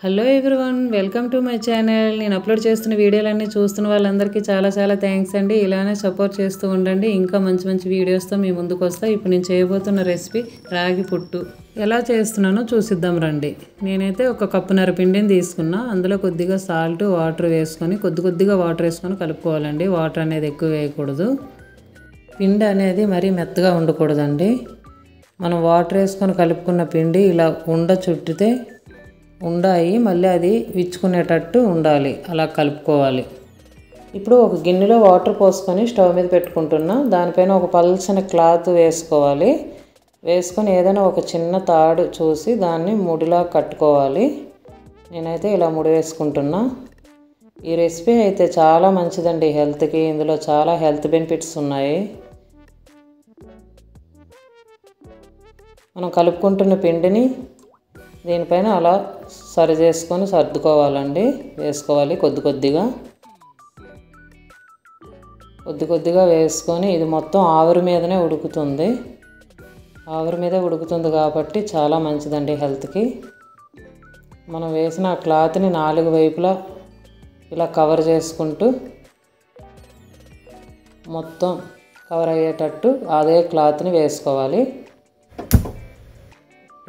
Hello everyone, welcome to my channel. నేను upload చేస్తున్న వీడియోలన్నీ చూస్తున్న వాళ్ళందరికీ చాలా చాలా థ్యాంక్స్ అండి. ఇలానే సపోర్ట్ చేస్తూ ఉండండి. ఇంకా మంచి మంచి వీడియోస్తో మీ ముందుకు వస్తా. ఇప్పుడు నేను చేయబోతున్న రెసిపీ రాగి పుట్టు. ఎలా చేస్తున్నానో చూసిద్దాం రండి. నేనైతే ఒక కప్పున్నర పిండిని తీసుకున్నా. అందులో కొద్దిగా సాల్ట్, వాటర్ వేసుకొని కొద్దిగా వాటర్ వేసుకొని కలుపుకోవాలండి. వాటర్ అనేది ఎక్కువ వేయకూడదు. పిండి అనేది మరీ మెత్తగా ఉండకూడదండి. మనం వాటర్ వేసుకొని కలుపుకున్న పిండి ఇలా ఉండ చుట్టితే ఉండాయి మళ్ళీ అది విచ్చుకునేటట్టు ఉండాలి. అలా కలుపుకోవాలి. ఇప్పుడు ఒక గిన్నెలో వాటర్ పోసుకొని స్టవ్ మీద పెట్టుకుంటున్నా. దానిపైన ఒక పల్చని క్లాత్ వేసుకోవాలి. వేసుకొని ఏదైనా ఒక చిన్న తాడు చూసి దాన్ని ముడిలా కట్టుకోవాలి. నేనైతే ఇలా ముడి వేసుకుంటున్నా. ఈ రెసిపీ అయితే చాలా మంచిదండి హెల్త్కి. ఇందులో చాలా హెల్త్ బెనిఫిట్స్ ఉన్నాయి. మనం కలుపుకుంటున్న పిండిని దీనిపైన అలా సరి చేసుకొని సర్దుకోవాలండి. వేసుకోవాలి కొద్దిగా వేసుకొని ఇది మొత్తం ఆవిరి మీదనే ఉడుకుతుంది. ఆవిరి మీదే ఉడుకుతుంది కాబట్టి చాలా మంచిదండి హెల్త్కి. మనం వేసిన ఆ క్లాత్ని 4 వైపులా ఇలా కవర్ చేసుకుంటూ మొత్తం కవర్ అయ్యేటట్టు అదే క్లాత్ని వేసుకోవాలి.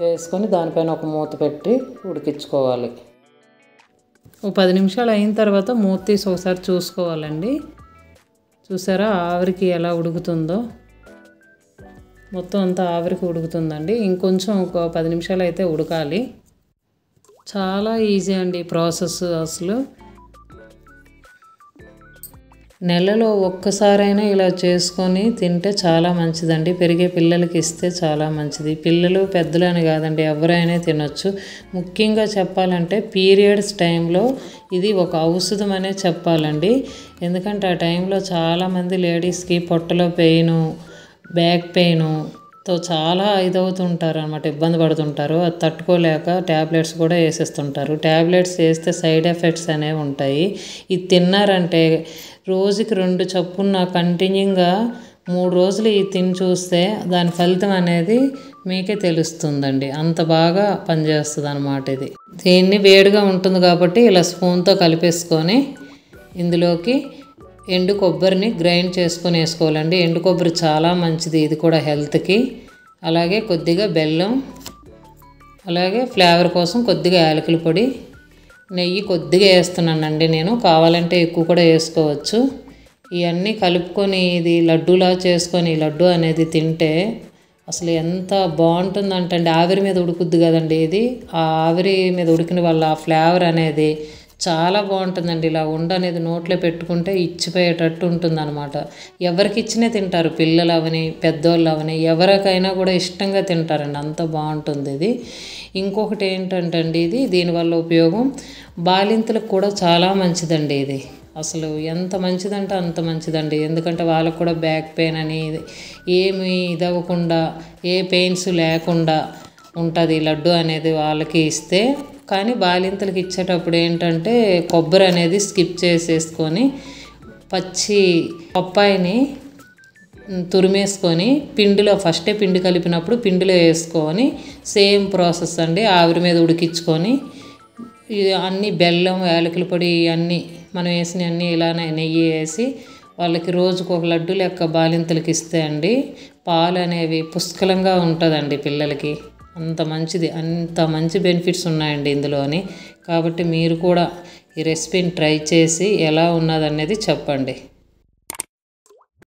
వేసుకొని దానిపైన ఒక మూత పెట్టి ఉడికించుకోవాలి. ఒక 10 నిమిషాలు అయిన తర్వాత మూత తీసి ఒకసారి చూసుకోవాలండి. చూసారా ఆవిరికి ఎలా ఉడుకుతుందో? మొత్తం అంతా ఆవిరికి ఉడుకుతుందండి. ఇంకొంచెం ఒక 10 నిమిషాలు అయితే ఉడకాలి. చాలా ఈజీ అండి ప్రాసెస్. అసలు నెలలో ఒక్కసారైనా ఇలా చేసుకొని తింటే చాలా మంచిదండి. పెరిగే పిల్లలకి ఇస్తే చాలా మంచిది. పిల్లలు పెద్దలు అని కాదండి, ఎవరైనా తినొచ్చు. ముఖ్యంగా చెప్పాలంటే పీరియడ్స్ టైంలో ఇది ఒక ఔషధం అనే చెప్పాలండి. ఎందుకంటే ఆ టైంలో చాలామంది లేడీస్కి పొట్టలో పెయిను, బ్యాక్ పెయిన్తో చాలా ఇదవుతుంటారు అన్నమాట, ఇబ్బంది పడుతుంటారు. అది తట్టుకోలేక ట్యాబ్లెట్స్ కూడా వేసేస్తుంటారు. ట్యాబ్లెట్స్ వేస్తే సైడ్ ఎఫెక్ట్స్ అనేవి ఉంటాయి. ఇది తిన్నారంటే రోజుకి 2 చొప్పున కంటిన్యూగా 3 రోజులు ఇది తిని చూస్తే దాని ఫలితం అనేది మీకే తెలుస్తుందండి. అంత బాగా పనిచేస్తుంది అన్నమాట. ఇది దీన్ని వేడిగా ఉంటుంది కాబట్టి ఇలా స్పూన్తో కలిపేసుకొని ఇందులోకి ఎండు కొబ్బరిని గ్రైండ్ చేసుకొని వేసుకోవాలండి. ఎండు కొబ్బరి చాలా మంచిది, ఇది కూడా హెల్త్కి. అలాగే కొద్దిగా బెల్లం, అలాగే ఫ్లేవర్ కోసం కొద్దిగా యాలకుల పొడి, నెయ్యి కొద్దిగా వేస్తున్నానండి నేను. కావాలంటే ఎక్కువ కూడా వేసుకోవచ్చు. ఇవన్నీ కలుపుకొని ఇది లడ్డూలా చేసుకొని లడ్డు అనేది తింటే అసలు ఎంత బాగుంటుందంటే అండి, ఆవిరి మీద ఉడుకుద్ది కదండి ఇది. ఆ ఆవిరి మీద ఉడికిన వల్ల ఆ ఫ్లేవర్ అనేది చాలా బాగుంటుందండి. ఇలా ఉండ అనేది నోట్లో పెట్టుకుంటే ఇచ్చిపోయేటట్టు ఉంటుందన్నమాట. ఎవరికి ఇచ్చినా తింటారు, పిల్లలు అవని పెద్దోళ్ళు అవని ఎవరికైనా కూడా ఇష్టంగా తింటారండి. అంత బాగుంటుంది ఇది. ఇంకొకటి ఏంటంటే అండి, ఇది దీనివల్ల ఉపయోగం బాలింతలకు కూడా చాలా మంచిదండి. ఇది అసలు ఎంత మంచిదంటే అంత మంచిదండి. ఎందుకంటే వాళ్ళకు కూడా బ్యాక్ పెయిన్ అని ఏమి ఇదవ్వకుండా, ఏ పెయిన్స్ లేకుండా ఉంటుంది లడ్డు అనేది వాళ్ళకి ఇస్తే. కానీ బాలింతలకు ఇచ్చేటప్పుడు ఏంటంటే కొబ్బరి అనేది స్కిప్ చేసేసుకొని పచ్చి పప్పాయిని తురిమేసుకొని పిండిలో ఫస్టే పిండి కలిపినప్పుడు పిండిలో వేసుకొని సేమ్ ప్రాసెస్ అండి. ఆవిరి మీద ఉడికించుకొని అన్నీ బెల్లం, యాలకుల పొడి అన్నీ మనం వేసిన అన్నీ ఇలానే నెయ్యి వేసి వాళ్ళకి రోజుకు ఒక లడ్డు లెక్క బాలింతలకి ఇస్తే అండి పాలు అనేవి పుష్కలంగా ఉంటుందండి పిల్లలకి. అంత మంచిది, అంత మంచి బెనిఫిట్స్ ఉన్నాయండి ఇందులోని. కాబట్టి మీరు కూడా ఈ రెసిపీని ట్రై చేసి ఎలా ఉన్నదనేది చెప్పండి.